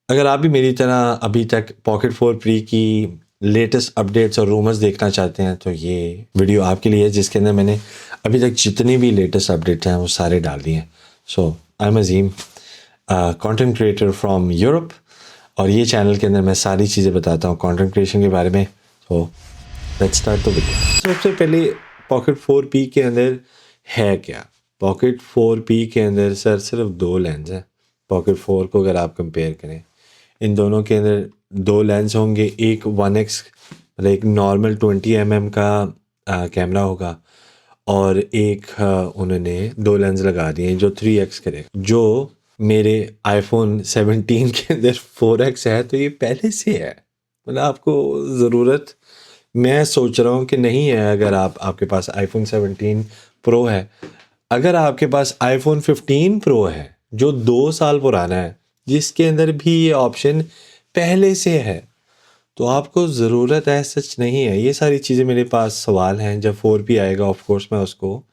अगर आप भी मेरी तरह अभी तक पॉकेट 4 प्री की लेटेस्ट अपडेट्स और रूमर्स देखना चाहते हैं तो ये वीडियो आपके लिए है, जिसके अंदर मैंने अभी तक जितनी भी लेटेस्ट अपडेट्स हैं वो सारे डाल दिए हैं। So I am Azeem, content creator from Europe, और ये चैनल के अंदर मैं सारी चीज़ें बताता हूँ कंटेंट क्रिएशन के बारे में। So let's start the video. सबसे पहले पॉकेट 4 पी के अंदर है क्या? पॉकेट 4 पी के अंदर सर सिर्फ दो लेंस हैं। पॉकेट 4 को अगर आप कंपेयर करें, इन दोनों के अंदर दो लेंस होंगे। एक 1x मतलब एक नॉर्मल 20 mm का कैमरा होगा, और एक उन्होंने दो लेंस लगा दिए जो 3x करेगा। जो मेरे आईफोन 17 के अंदर 4x है, तो ये पहले से है। मतलब आपको ज़रूरत, मैं सोच रहा हूँ कि नहीं है। अगर आपके पास आईफोन 17 प्रो है, अगर आपके पास आईफोन 15 प्रो है जो 2 साल पुराना है, जिसके अंदर भी ये ऑप्शन पहले से है, तो आपको ज़रूरत है सच नहीं है। ये सारी चीज़ें मेरे पास सवाल हैं। जब 4P आएगा ऑफ कोर्स मैं उसको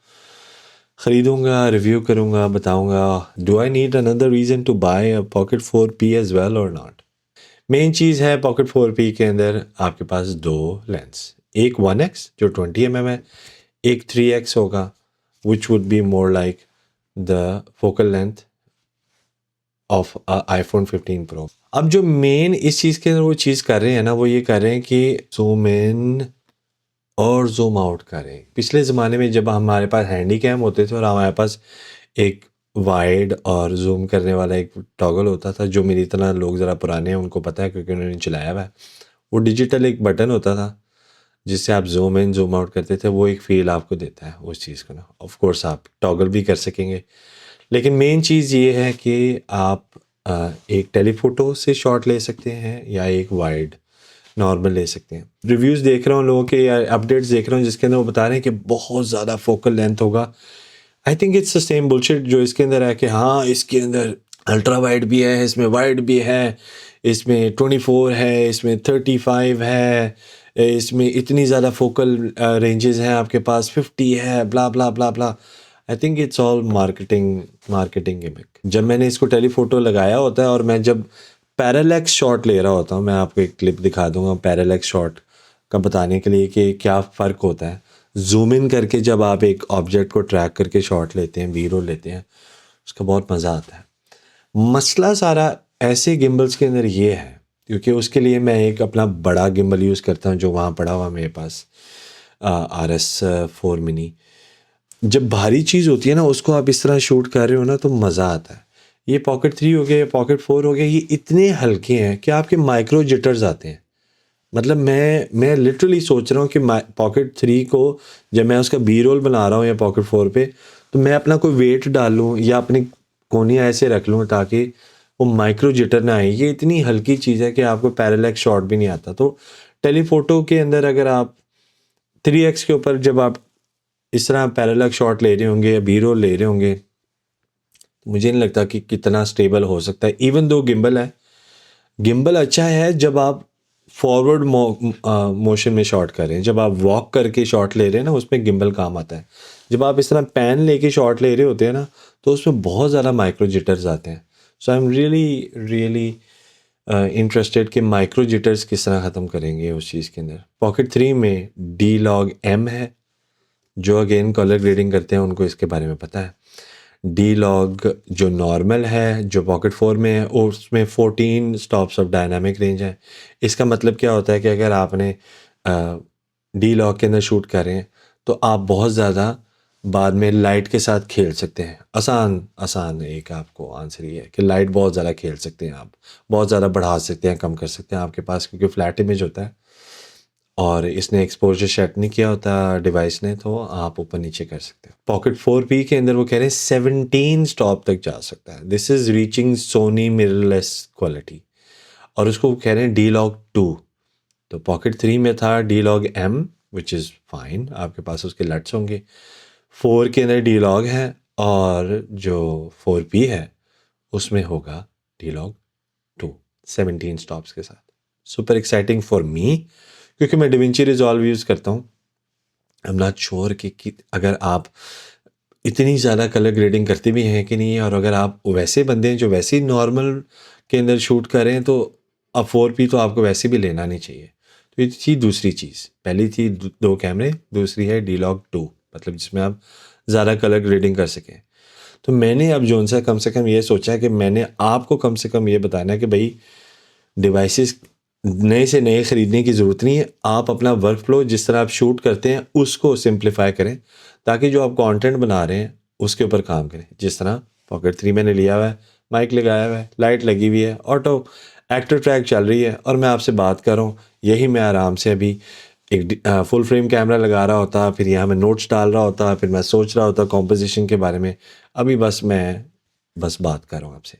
ख़रीदूँगा, रिव्यू करूँगा, बताऊँगा do I need another reason to buy a pocket 4P as well और नॉट। मेन चीज़ है पॉकेट 4P के अंदर आपके पास दो लेंस, एक 1x जो 20 mm है, एक 3x होगा which would be more like the focal length of iPhone 15 pro. अब जो मेन इस चीज़ के अंदर वो चीज़ कर रहे हैं ना, वो ये कर रहे हैं कि जूम इन और जूम आउट करें। पिछले ज़माने में जब हमारे पास हैंडी कैम होते थे और हमारे पास एक वाइड और जूम करने वाला एक टॉगल होता था, जो मेरी तरह लोग ज़रा पुराने हैं उनको पता है क्योंकि उन्होंने चलाया हुआ है। वो डिजिटल एक बटन होता था जिससे आप जूम इन जूम आउट करते थे। वो एक फ़ील आपको देता है उस चीज़ को ना। ऑफ कोर्स आप टॉगल भी कर सकेंगे, लेकिन मेन चीज़ ये है कि आप एक टेलीफोटो से शॉट ले सकते हैं या एक वाइड नॉर्मल ले सकते हैं। रिव्यूज़ देख रहा हूँ लोगों के या अपडेट्स देख रहा हूँ जिसके अंदर वो बता रहे हैं कि बहुत ज़्यादा फोकल लेंथ होगा। आई think it's the same bullshit जो इसके अंदर है कि हाँ इसके अंदर अल्ट्रा वाइड भी है, इसमें वाइड भी है, इसमें 24 है, इसमें 35 है, इसमें इतनी ज़्यादा फोकल रेंजेस हैं आपके पास, 50 है, blah blah blah blah. I think it's all marketing gimmick. जब मैंने इसको टेलीफोटो लगाया होता है और मैं जब पैरालैक्स शॉट ले रहा होता हूँ, मैं आपको एक क्लिप दिखा दूंगा पैरालैक्स शॉट का बताने के लिए कि क्या फ़र्क होता है। जूम इन करके जब आप एक ऑब्जेक्ट को ट्रैक करके शॉट लेते हैं, बी रोल लेते हैं, उसका बहुत मज़ा आता है। मसला सारा ऐसे गिम्बल्स के अंदर ये है, क्योंकि उसके लिए मैं एक अपना बड़ा गिम्बल यूज़ करता हूँ जो वहाँ पड़ा हुआ मेरे पास, RS4 मिनी। जब भारी चीज़ होती है ना, उसको आप इस तरह शूट कर रहे हो ना, तो मज़ा आता है। ये पॉकेट 3 हो गया, पॉकेट 4 हो गया, ये इतने हल्के हैं कि आपके माइक्रो जिटर्स आते हैं। मतलब मैं लिटरली सोच रहा हूँ कि पॉकेट 3 को जब मैं उसका बी रोल बना रहा हूँ या पॉकेट 4 पे, तो मैं अपना कोई वेट डाल लूँ या अपनी कोनियाँ ऐसे रख लूँ ताकि वो माइक्रो जिटर ना आए। ये इतनी हल्की चीज़ है कि आपको पैरेलैक्स शॉट भी नहीं आता। तो टेलीफोटो के अंदर अगर आप 3x के ऊपर जब आप इस तरह पैरेलैक्स शॉट ले रहे होंगे या बी रोल ले रहे होंगे, तो मुझे नहीं लगता कि कितना स्टेबल हो सकता है। इवन दो गिम्बल है, गिम्बल अच्छा है जब आप फॉरवर्ड मोशन में शॉट कर रहे हैं। जब आप वॉक करके शॉट ले रहे हैं ना, उसमें गिम्बल काम आता है। जब आप इस तरह पैन लेके शॉट ले रहे होते हैं ना, तो उसमें बहुत ज़्यादा माइक्रो जिटर्स आते हैं। So I am really interested कि माइक्रो जिटर्स किस तरह ख़त्म करेंगे उस चीज़ के अंदर। पॉकेट 3 में D-Log-M है, जो अगेन कलर ग्रेडिंग करते हैं उनको इसके बारे में पता है। D-Log जो नॉर्मल है, जो पॉकेट 4 में है, और उसमें 14 स्टॉप्स ऑफ डायनामिक रेंज है। इसका मतलब क्या होता है कि अगर आपने D-Log के अंदर शूट कर रहे हैं, तो आप बहुत ज़्यादा बाद में लाइट के साथ खेल सकते हैं। आसान एक आपको आंसर ये है कि लाइट बहुत ज़्यादा खेल सकते हैं आप, बहुत ज़्यादा बढ़ा सकते हैं, कम कर सकते हैं आपके पास, क्योंकि फ्लैट इमेज होता है और इसने एक्सपोजर सेट नहीं किया होता डिवाइस ने, तो आप ऊपर नीचे कर सकते हैं। पॉकेट 4P के अंदर वो कह रहे हैं 17 स्टॉप तक जा सकता है। This is reaching Sony mirrorless quality, और उसको कह रहे हैं D-Log-2। तो पॉकेट 3 में था D-Log-M विच इज़ फाइन, आपके पास उसके लट्स होंगे। 4 के अंदर D-Log है, और जो 4P है उसमें होगा D-Log-2 17 स्टॉप्स के साथ। सुपर एक्साइटिंग फॉर मी, क्योंकि मैं डिविंची रिजॉल्व यूज़ करता हूँ। आई एम नॉट श्योर कि अगर आप इतनी ज़्यादा कलर ग्रेडिंग करते भी हैं कि नहीं, और अगर आप वैसे बंदे हैं जो वैसे ही नॉर्मल के अंदर शूट करें तो अब 4P तो आपको वैसे भी लेना नहीं चाहिए। तो ये थी दूसरी चीज़। पहली थी 2 कैमरे, दूसरी है D-Log 2, मतलब जिसमें आप ज़्यादा कलर ग्रेडिंग कर सकें। तो मैंने अब जोन सा कम से कम ये सोचा है कि मैंने आपको कम से कम ये बताना है कि भाई डिवाइसेस नए से नए ख़रीदने की ज़रूरत नहीं है। आप अपना वर्क फ्लो जिस तरह आप शूट करते हैं उसको सिंप्लीफाई करें, ताकि जो आप कंटेंट बना रहे हैं उसके ऊपर काम करें। जिस तरह पॉकेट 3 मैंने लिया हुआ है, माइक लगाया हुआ है, लाइट लगी हुई है, ऑटो एक्टर ट्रैक चल रही है और मैं आपसे बात कर रहा हूँ। यही मैं आराम से अभी एक फुल फ्रेम कैमरा लगा रहा होता, फिर यहाँ मैं नोट्स डाल रहा होता, फिर मैं सोच रहा होता कॉम्पोजिशन के बारे में। अभी बस मैं बात कर रहा हूँ आपसे।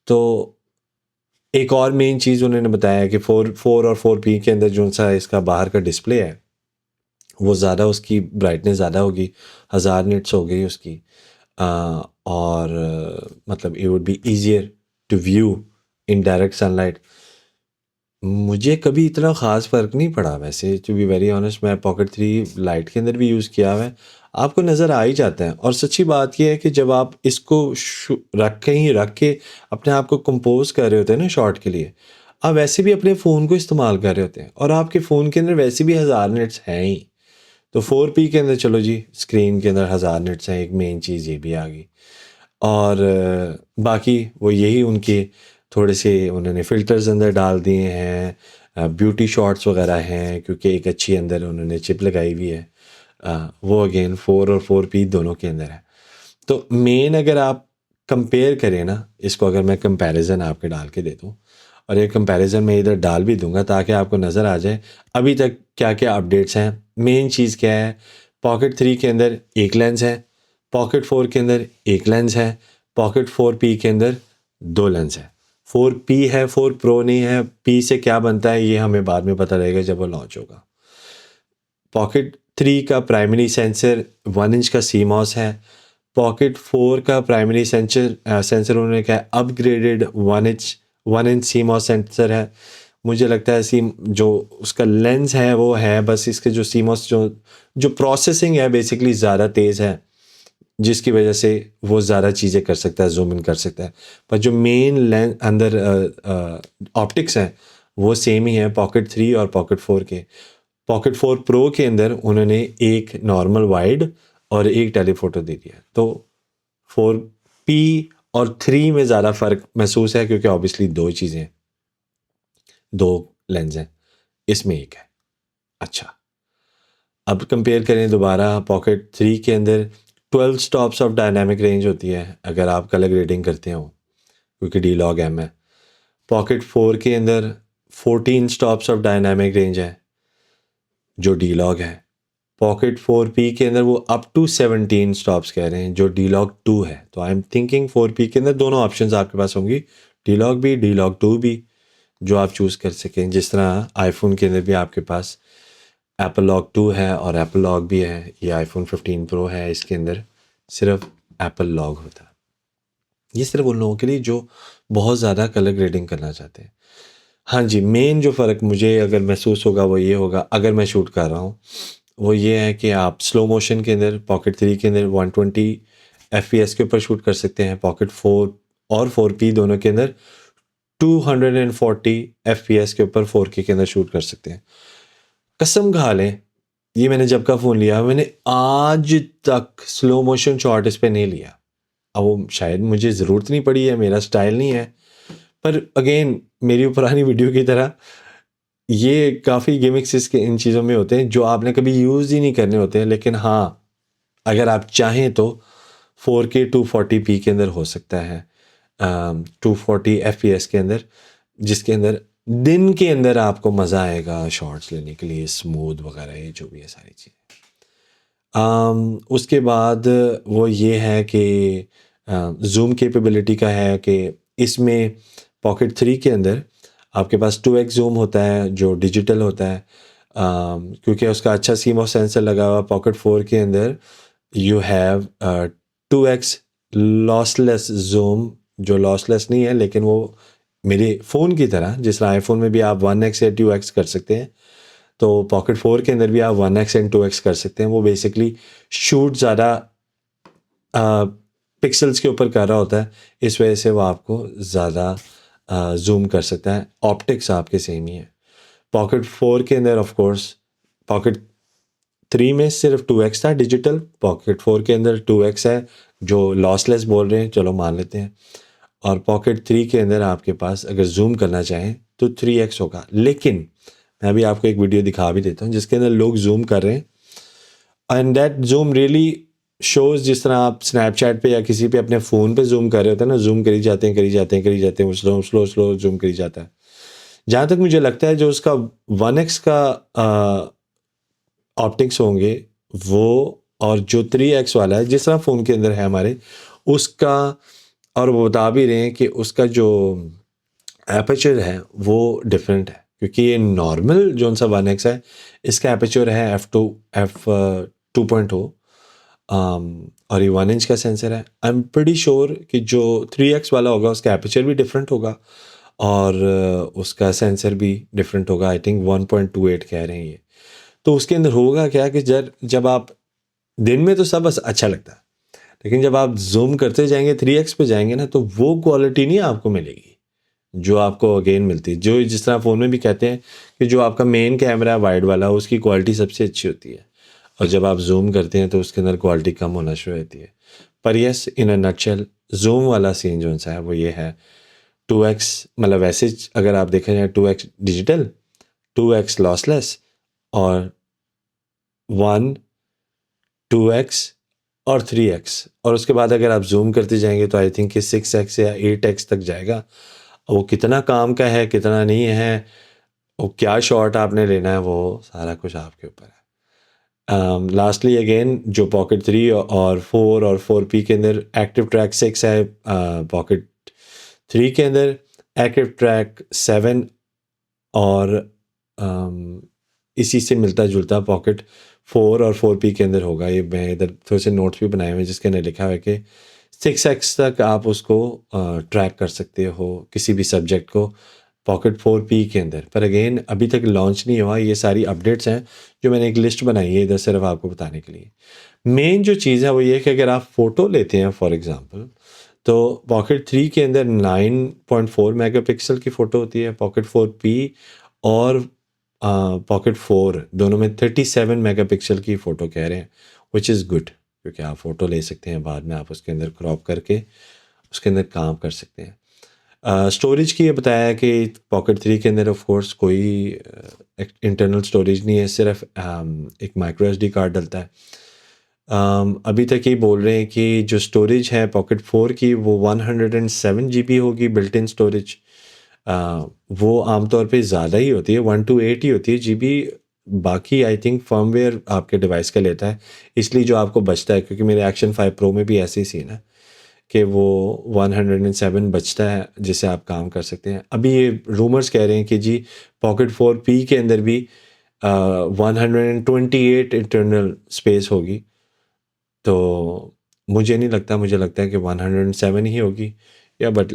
तो एक और मेन चीज़ उन्होंने बताया है कि 4 और 4P के अंदर जो सा इसका बाहर का डिस्प्ले है वो ज़्यादा, उसकी ब्राइटनेस ज़्यादा होगी, 1000 निट्स हो गई उसकी। और मतलब it would be easier to view in direct sunlight. मुझे कभी इतना ख़ास फ़र्क नहीं पड़ा वैसे, टू बी वेरी ऑनेस्ट। मैं पॉकेट 3 लाइट के अंदर भी यूज़ किया हुआ है, आपको नज़र आ ही जाता है। और सच्ची बात यह है कि जब आप इसको रख के अपने आप को कंपोज कर रहे होते हैं ना शॉट के लिए, आप वैसे भी अपने फ़ोन को इस्तेमाल कर रहे होते हैं और आपके फ़ोन के अंदर वैसे भी 1000 निट्स हैं ही। तो 4P के अंदर चलो जी, स्क्रीन के अंदर 1000 निट्स हैं, एक मेन चीज़ ये भी आ गई। और बाकी वो यही उनके थोड़े से उन्होंने फ़िल्टर्स अंदर डाल दिए हैं, ब्यूटी शॉट्स वगैरह हैं, क्योंकि एक अच्छी अंदर उन्होंने चिप लगाई हुई है। वो अगेन 4 और 4P दोनों के अंदर है। तो मेन अगर आप कंपेयर करें ना इसको, अगर मैं कंपैरिजन आपके डाल के दे दूँ, और ये कंपैरिजन मैं इधर डाल भी दूंगा ताकि आपको नज़र आ जाए अभी तक क्या क्या अपडेट्स हैं। मेन चीज़ क्या है, पॉकेट 3 के अंदर एक लेंस है, पॉकेट 4 के अंदर एक लेंस है, पॉकेट 4P के अंदर 2 लेंस है। 4P है, 4 प्रो नहीं है। P से क्या बनता है ये हमें बाद में पता लगेगा जब वो लॉन्च होगा। पॉकेट 3 का प्राइमरी सेंसर 1 इंच का CMOS है। पॉकेट 4 का प्राइमरी सेंसर उन्होंने कहा अपग्रेडेड 1 इंच CMOS सेंसर है। मुझे लगता है जो उसका लेंस है वो है, बस इसके जो CMOS जो प्रोसेसिंग है बेसिकली ज़्यादा तेज़ है, जिसकी वजह से वो ज़्यादा चीज़ें कर सकता है, जूम इन कर सकता है। पर जो मेन लेंस अंदर ऑप्टिक्स हैं वो सेम ही है पॉकेट 3 और पॉकेट 4 के। पॉकेट 4 प्रो के अंदर उन्होंने एक नॉर्मल वाइड और एक टेलीफोटो दे दिया। तो 4P और 3 में ज़्यादा फ़र्क महसूस है, क्योंकि ऑब्वियसली दो चीज़ें हैं, दो लेंस हैं, इसमें एक है। अच्छा, अब कंपेयर करें दोबारा, पॉकेट 3 के अंदर 12 स्टॉप्स ऑफ डायनामिक रेंज होती है अगर आप कलर ग्रेडिंग करते हो, क्योंकि D-Log-M है। पॉकेट 4 के अंदर 14 स्टॉप्स ऑफ डायनामिक रेंज है जो D-Log है। पॉकेट 4P के अंदर वो अप टू 17 स्टॉप्स कह रहे हैं जो D-Log 2 है। तो आई एम थिंकिंग 4P के अंदर दोनों ऑप्शंस आपके पास होंगी, D-Log भी, D-Log 2 भी, जो आप चूज़ कर सकें। जिस तरह आईफोन के अंदर भी आपके पास एप्पल लॉक 2 है और एप्पल लॉक भी है। ये आईफोन 15 प्रो है, इसके अंदर सिर्फ एप्पल लॉक होता है। ये सिर्फ उन लोगों के लिए जो बहुत ज़्यादा कलर ग्रेडिंग करना चाहते हैं। हाँ जी, मेन जो फ़र्क मुझे अगर महसूस होगा वो ये होगा, अगर मैं शूट कर रहा हूँ, वो ये है कि आप स्लो मोशन के अंदर पॉकेट 3 के अंदर 120 FPS के ऊपर शूट कर सकते हैं। पॉकेट 4 और 4P दोनों के अंदर 240 FPS के ऊपर 4K के अंदर शूट कर सकते हैं। कसम खा लें, ये मैंने जब का फ़ोन लिया, मैंने आज तक स्लो मोशन शॉट इस पे नहीं लिया। अब वो शायद मुझे ज़रूरत नहीं पड़ी है, मेरा स्टाइल नहीं है, पर अगेन मेरी पुरानी वीडियो की तरह ये काफ़ी गिमिक्स इसके इन चीज़ों में होते हैं जो आपने कभी यूज़ ही नहीं करने होते हैं। लेकिन हाँ, अगर आप चाहें तो 4K 240p के अंदर हो सकता है, 240 FPS के अंदर, जिसके अंदर दिन के अंदर आपको मज़ा आएगा शॉट्स लेने के लिए, स्मूथ वगैरह ये जो भी है सारी चीज़ें। उसके बाद वो ये है कि ज़ूम कैपेबिलिटी का है कि इसमें पॉकेट 3 के अंदर आपके पास 2x ज़ूम होता है जो डिजिटल होता है, क्योंकि उसका अच्छा CMOS सेंसर लगा हुआ। पॉकेट 4 के अंदर you have 2x lossless zoom, जो लॉसलेस नहीं है लेकिन वो मेरे फ़ोन की तरह, जिस तरह आईफोन में भी आप 1x या 2x कर सकते हैं, तो पॉकेट 4 के अंदर भी आप 1x एंड 2x कर सकते हैं। वो बेसिकली शूट ज़्यादा पिक्सल्स के ऊपर कर रहा होता है, इस वजह से वो आपको ज़्यादा जूम कर सकता है, ऑप्टिक्स आपके सेम ही है। पॉकेट 4 के अंदर ऑफ कोर्स पॉकेट 3 में सिर्फ 2x था डिजिटल, पॉकेट 4 के अंदर 2x है, जो लॉसलेस बोल रहे हैं, चलो मान लेते हैं। और पॉकेट 3 के अंदर आपके पास अगर जूम करना चाहें तो 3x होगा। लेकिन मैं अभी आपको एक वीडियो दिखा भी देता हूँ जिसके अंदर लोग जूम कर रहे हैं and that zoom really shows, जिस तरह आप स्नैपचैट पे या किसी पे अपने फ़ोन पे जूम कर रहे होते हैं ना, जूम करी जाते हैं करी जाते हैं करी जाते हैं, वो स्लो स्लो स्लो जूम करी जाता है। जहाँ तक मुझे लगता है जो उसका 1x का ऑप्टिक्स होंगे वो, और जो 3x वाला है जिस तरह फ़ोन के अंदर है हमारे, उसका, और वो बता भी रहे हैं कि उसका जो एपर्चर है वो डिफरेंट है, क्योंकि ये नॉर्मल जो सा 1x है इसका एपर्चर है f2.0 और ये 1 इंच का सेंसर है। आई एम प्रीटी श्योर कि जो 3x वाला होगा उसका एपर्चर भी डिफरेंट होगा और उसका सेंसर भी डिफरेंट होगा। आई थिंक 1.28 कह रहे हैं ये। तो उसके अंदर होगा क्या कि जब आप दिन में तो सब बस अच्छा लगता है, लेकिन जब आप जूम करते जाएंगे 3x पे जाएंगे ना, तो वो क्वालिटी नहीं आपको मिलेगी जो आपको अगेन मिलती है। जो जिस तरह फ़ोन में भी कहते हैं कि जो आपका मेन कैमरा है वाइड वाला, उसकी क्वालिटी सबसे अच्छी होती है, और जब आप जूम करते हैं तो उसके अंदर क्वालिटी कम होना शुरू होती है। पर yes, in a nutshell zoom वाला सीन जो सा है वो ये है, 2x मतलब वैसे अगर आप देखें जाए 2x डिजिटल, 2x लॉसलेस और 1 2x और 3x, और उसके बाद अगर आप जूम करते जाएंगे तो आई थिंक कि 6x या 8x तक जाएगा। वो कितना काम का है कितना नहीं है, वो क्या शॉट आपने लेना है, वो सारा कुछ आपके ऊपर है। लास्टली अगेन जो पॉकेट 3 और 4 और 4P के अंदर एक्टिव ट्रैक 6 है, पॉकेट 3 के अंदर एक्टिव ट्रैक 7 और इसी से मिलता जुलता पॉकेट 4 और 4P के अंदर होगा। ये मैं इधर थोड़े से नोट्स भी बनाए हुए हैं जिसके अंदर लिखा हुआ है कि 6x तक आप उसको ट्रैक कर सकते हो किसी भी सब्जेक्ट को पॉकेट 4P के अंदर। पर अगेन अभी तक लॉन्च नहीं हुआ, ये सारी अपडेट्स हैं जो मैंने एक लिस्ट बनाई है इधर सिर्फ आपको बताने के लिए। मेन जो चीज़ है वो ये है कि अगर आप फ़ोटो लेते हैं फॉर एग्ज़ाम्पल, तो पॉकेट 3 के अंदर 9.4 मेगापिक्सल की फ़ोटो होती है, पॉकेट 4P और पॉकेट 4 दोनों में 37 मेगापिक्सल की फ़ोटो कह रहे हैं, विच इज़ गुड, क्योंकि आप फ़ोटो ले सकते हैं, बाद में आप उसके अंदर क्रॉप करके उसके अंदर काम कर सकते हैं। स्टोरेज की ये बताया कि पॉकेट 3 के अंदर ऑफ कोर्स कोई इंटरनल स्टोरेज नहीं है, सिर्फ एक माइक्रो एसडी कार्ड डलता है। अभी तक ये बोल रहे हैं कि जो स्टोरेज है पॉकेट 4 की वो 107 GB होगी बिल्ट इन स्टोरेज। वो आमतौर पे ज़्यादा ही होती है, 128 ही होती है GB। बाकी आई थिंक फर्मवेयर आपके डिवाइस का लेता है, इसलिए जो आपको बचता है, क्योंकि मेरे एक्शन 5 प्रो में भी ऐसे ही सीन है कि वो 107 बचता है जिससे आप काम कर सकते हैं। अभी ये रूमर्स कह रहे हैं कि जी पॉकेट 4P के अंदर भी 128 इंटरनल स्पेस होगी, तो मुझे नहीं लगता, मुझे लगता है कि 107 ही होगी, या but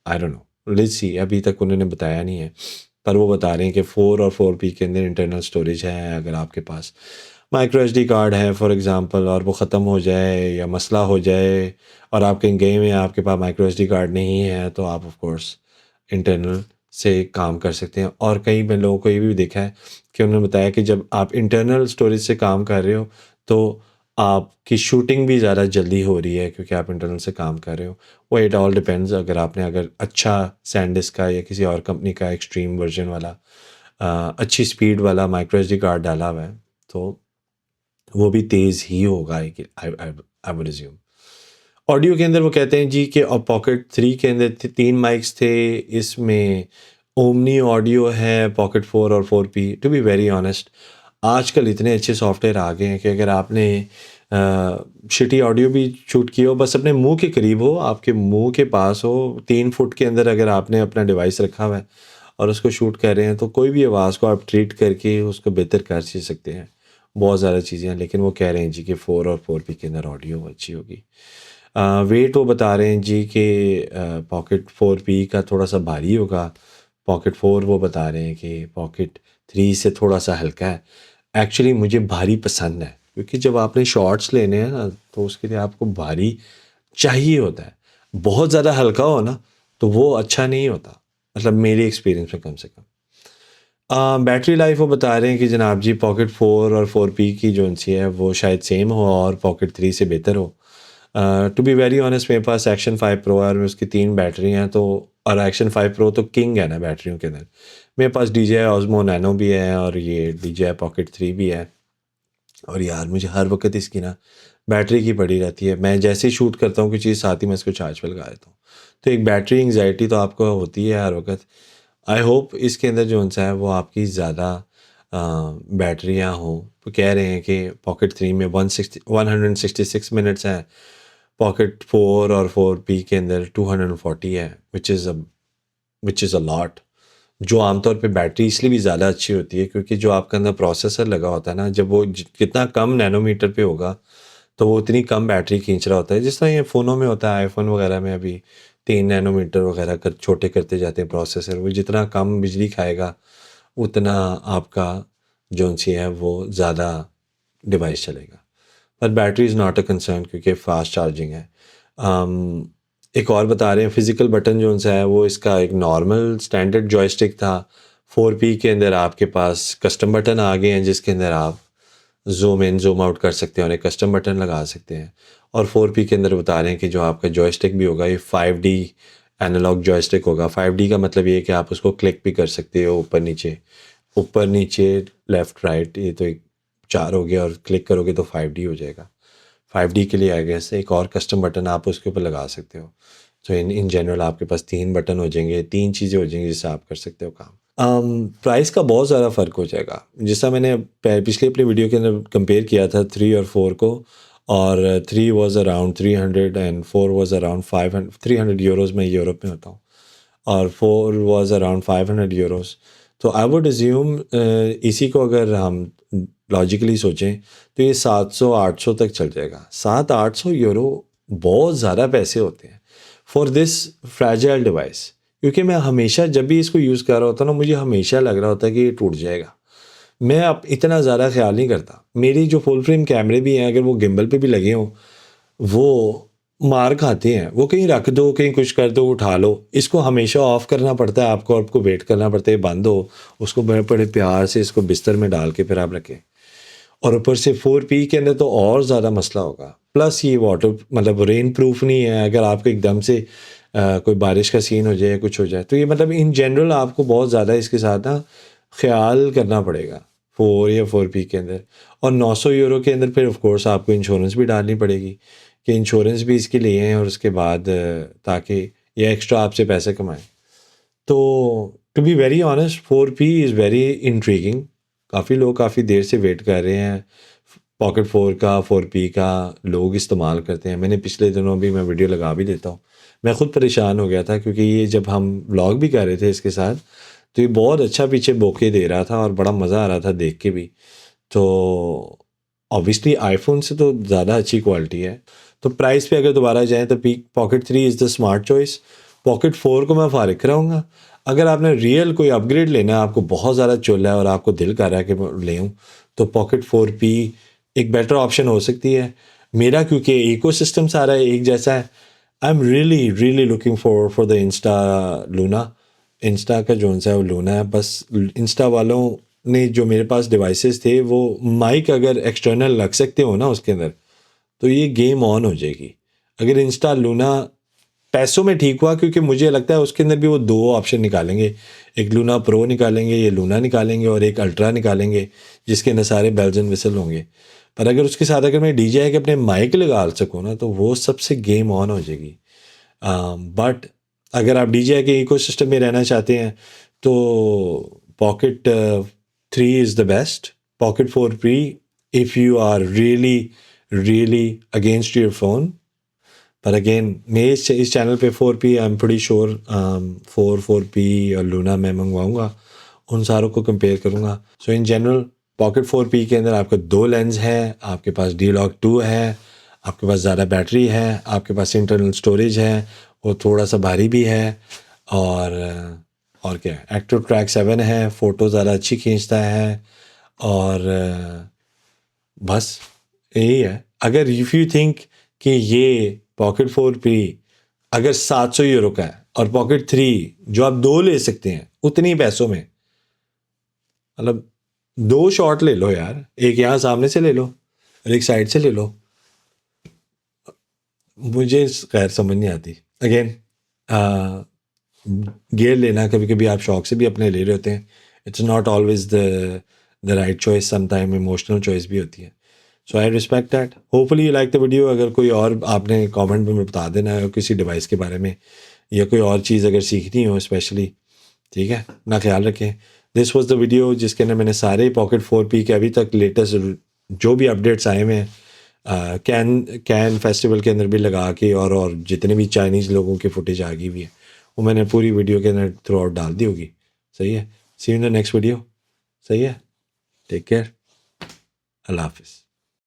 I don't know, let's see. अभी तक उन्होंने बताया नहीं है, पर वो बता रहे हैं कि 4 और 4P के अंदर इंटरनल स्टोरेज है। अगर आपके पास माइक्रो एसडी कार्ड है फॉर एग्जांपल और वो ख़त्म हो जाए या मसला हो जाए और आपके गेम में आपके पास माइक्रो एसडी कार्ड नहीं है, तो आप ऑफ कोर्स इंटरनल से काम कर सकते हैं। और कई मैं लोगों को ये भी देखा है कि उन्होंने बताया कि जब आप इंटरनल स्टोरेज से काम कर रहे हो तो आपकी शूटिंग भी ज़्यादा जल्दी हो रही है, क्योंकि आप इंटरनल से काम कर रहे हो। वो इट ऑल डिपेंड्स, अगर अच्छा सैनडिस्क का या किसी और कंपनी का एक्सट्रीम वर्जन वाला अच्छी स्पीड वाला माइक्रो एसडी कार्ड डाला हुआ है, तो वो भी तेज़ ही होगा आई वुड अज्यूम। ऑडियो के अंदर वो कहते हैं जी कि पॉकेट 3 के अंदर 3 माइक्स थे, इसमें ओमनी ऑडियो है पॉकेट 4 और 4P। To be very honest, आजकल इतने अच्छे सॉफ्टवेयर आ गए हैं कि अगर आपने शिटी ऑडियो भी शूट की हो, बस अपने मुंह के करीब हो, आपके मुंह के पास हो, 3 फुट के अंदर अगर आपने अपना डिवाइस रखा हुआ है और उसको शूट कर रहे हैं, तो कोई भी आवाज़ को आप ट्रीट करके उसको बेहतर कर सकते हैं। बहुत ज़्यादा चीज़ें हैं, लेकिन वो कह रहे हैं जी कि 4 और 4P के अंदर ऑडियो अच्छी होगी। वेट वो बता रहे हैं जी कि पॉकेट 4P का थोड़ा सा भारी होगा, पॉकेट 4 वो बता रहे हैं कि पॉकेट 3 से थोड़ा सा हल्का है। एक्चुअली मुझे भारी पसंद है, क्योंकि जब आपने शॉर्ट्स लेने हैं ना तो उसके लिए आपको भारी चाहिए होता है। बहुत ज़्यादा हल्का हो ना तो वो अच्छा नहीं होता। मतलब मेरी एक्सपीरियंस में कम से कम। बैटरी लाइफ वो बता रहे हैं कि जनाब जी पॉकेट 4 और 4P की जो सी है वो शायद सेम हो और पॉकेट 3 से बेहतर हो। टू बी वेरी ऑनेस्ट मेरे पास एक्शन 5 प्रो है और उसकी 3 बैटरी हैं, तो और एक्शन 5 प्रो तो किंग है ना बैटरियों के अंदर। मेरे पास DJI Osmo Nano भी है और ये DJI Pocket 3 भी है। और यार मुझे हर वक्त इसकी ना बैटरी की पड़ी रहती है। मैं जैसे ही शूट करता हूँ कोई चीज़, साथ ही मैं इसको चार्ज पे लगा देता हूँ। तो एक बैटरी एंग्जाइटी तो आपको होती है हर वक्त। आई होप इसके अंदर जो सा है वो आपकी ज़्यादा बैटरियाँ हों। तो कह रहे हैं कि पॉकेट 3 में 166 मिनट्स हैं, पॉकेट 4 और 4P के अंदर 240 है, विच इज़ अ लॉट। जो आमतौर पे बैटरी इसलिए भी ज़्यादा अच्छी होती है क्योंकि जो आपके अंदर प्रोसेसर लगा होता है ना, जब वो कितना कम नैनोमीटर पे होगा तो वो उतनी कम बैटरी खींच रहा होता है। जिस तरह ये फ़ोनों में होता है, आईफोन वगैरह में अभी 3 नैनोमीटर वगैरह कर छोटे करते जाते हैं प्रोसेसर, वो जितना कम बिजली खाएगा उतना आपका जो सी है वो ज़्यादा डिवाइस चलेगा। पर battery is not a concern क्योंकि फास्ट चार्जिंग है। एक और बता रहे हैं फिज़िकल बटन जो सा है वो इसका एक नॉर्मल स्टैंडर्ड जॉयस्टिक था। 4P के अंदर आपके पास कस्टम बटन आ गए हैं जिसके अंदर आप ज़ूम इन ज़ूम आउट कर सकते हैं और एक कस्टम बटन लगा सकते हैं। और 4P के अंदर बता रहे हैं कि जो आपका जॉयस्टिक भी होगा ये 5D एनालॉग जॉयस्टिक होगा। 5D का मतलब ये है कि आप उसको क्लिक भी कर सकते हो ऊपर नीचे लेफ़्ट राइट, ये तो एक 4 हो गया और क्लिक करोगे तो 5D हो जाएगा। 5D के लिए आई गेस एक और कस्टम बटन आप उसके ऊपर लगा सकते हो। तो इन जनरल आपके पास 3 बटन हो जाएंगे, 3 चीज़ें हो जाएंगी जिससे आप कर सकते हो काम। प्राइस का बहुत ज़्यादा फ़र्क हो जाएगा। जैसा मैंने पिछले अपनी वीडियो के अंदर कंपेयर किया था 3 और 4 को, और 3 was around 300 and 4 was around 500 300 euros. मैं यूरोप में होता हूँ और 4 वाज़ अराउंड 500 यूरोज़। तो आई वुड अज्यूम इसी को अगर हम लॉजिकली सोचें तो ये 700-800 तक चल जाएगा। 700-800 यूरो बहुत ज़्यादा पैसे होते हैं फॉर दिस फ्रैजाइल डिवाइस। क्योंकि मैं हमेशा जब भी इसको यूज़ कर रहा होता हूँ ना, मुझे हमेशा लग रहा होता है कि ये टूट जाएगा। मैं अब इतना ज़्यादा ख्याल नहीं करता। मेरी जो फुल फ्रेम कैमरे भी हैं, अगर वो गिम्बल पे भी लगे हों, वो मार खाते हैं। वो कहीं रख दो, कहीं कुछ कर दो, उठा लो। इसको हमेशा ऑफ़ करना पड़ता है आपको वेट करना पड़ता है बंद हो। उसको बड़े प्यार से इसको बिस्तर में डाल के फिर आप रखें। और ऊपर से 4P के अंदर तो और ज़्यादा मसला होगा। प्लस ये वाटर मतलब रेन प्रूफ नहीं है। अगर आपको एकदम से कोई बारिश का सीन हो जाए, कुछ हो जाए, तो ये मतलब इन जनरल आपको बहुत ज़्यादा इसके साथ ना ख्याल करना पड़ेगा 4 या 4P के अंदर। और 900 यूरो के अंदर फिर ऑफ कोर्स आपको इंश्योरेंस भी डालनी पड़ेगी कि इंश्योरेंस भी इसके लिए हैं, और उसके बाद ताकि ये एक्स्ट्रा आपसे पैसे कमाएं। तो to be very honest 4P is very intriguing. काफ़ी लोग काफ़ी देर से वेट कर रहे हैं। पॉकेट 4 का 4P का लोग इस्तेमाल करते हैं। मैंने पिछले दिनों भी मैं वीडियो लगा भी देता हूँ। मैं ख़ुद परेशान हो गया था क्योंकि ये जब हम व्लॉग भी कर रहे थे इसके साथ, तो ये बहुत अच्छा पीछे बोके दे रहा था और बड़ा मज़ा आ रहा था देख के भी। तो ऑब्वियसली आईफोन से तो ज़्यादा अच्छी क्वालिटी है। तो प्राइस पे अगर दोबारा जाएँ तो pocket 3 is the smart choice. Pocket 4 को मैं फ़ारिग कराऊँगा। अगर आपने रियल कोई अपग्रेड लेना है, आपको बहुत ज़्यादा चुल है और आपको दिल कर रहा है कि मैं ले आऊँ, तो पॉकेट 4P एक बेटर ऑप्शन हो सकती है। मेरा क्योंकि इकोसिस्टम सारा एक जैसा है, I am really looking for the Insta Luna. Insta का जो सा है वो लूना है। बस इंस्टा वालों ने जो मेरे पास डिवाइसेस थे, वो माइक अगर एक्सटर्नल लग सकते हो ना उसके अंदर, तो ये गेम ऑन हो जाएगी। अगर इंस्टा लूना पैसों में ठीक हुआ, क्योंकि मुझे लगता है उसके अंदर भी वो 2 ऑप्शन निकालेंगे। एक लूना प्रो निकालेंगे, ये लूना निकालेंगे, और एक अल्ट्रा निकालेंगे जिसके अंदर सारे बेल्स एंड विसल होंगे। पर अगर उसके साथ अगर मैं DJI के अपने माइक लगा सकूँ ना, तो वो सबसे गेम ऑन हो जाएगी। बट अगर आप DJI के इकोसिस्टम में रहना चाहते हैं तो pocket 3 is the best. Pocket 4P if you are really against your phone. पर अगेन मैं इस चैनल पे 4P I am pretty sure 4P और लूना मैं मंगवाऊंगा, उन सारों को कंपेयर करूंगा। सो इन जनरल पॉकेट 4P के अंदर आपके 2 लेंस है, आपके पास D-Log 2 है, आपके पास ज़्यादा बैटरी है, आपके पास इंटरनल स्टोरेज है, वो थोड़ा सा भारी भी है, और क्या है, एक्टिव ट्रैक 7 है, फ़ोटो ज़्यादा अच्छी खींचता है, और बस यही है। अगर इफ़ यू थिंक कि ये पॉकेट 4P अगर 700 यूरो का है और पॉकेट 3 जो आप 2 ले सकते हैं उतनी पैसों में, मतलब 2 शॉट ले लो यार, एक यहाँ सामने से ले लो और एक साइड से ले लो। मुझे खैर समझ नहीं आती। अगेन गियर लेना कभी कभी आप शौक से भी अपने ले रहे होते हैं, it's not always the right choice, sometime emotional choice भी होती है। So I respect that. Hopefully you like the video. अगर कोई और आपने कमेंट में बता देना है किसी डिवाइस के बारे में या कोई और चीज़ अगर सीखनी हो स्पेशली, ठीक है ना, ख्याल रखें। दिस वाज द वीडियो जिसके अंदर मैंने सारे पॉकेट 4P के अभी तक लेटेस्ट जो भी अपडेट्स आए हुए हैं कैन फेस्टिवल के अंदर भी लगा के, और जितने भी चाइनीज़ लोगों की फुटेज आ गई हुई है वो मैंने पूरी वीडियो के अंदर थ्रू आउट डाल दी होगी। सही है, see you in the next video. सही है, टेक केयर, अल्लाह हाफिज़।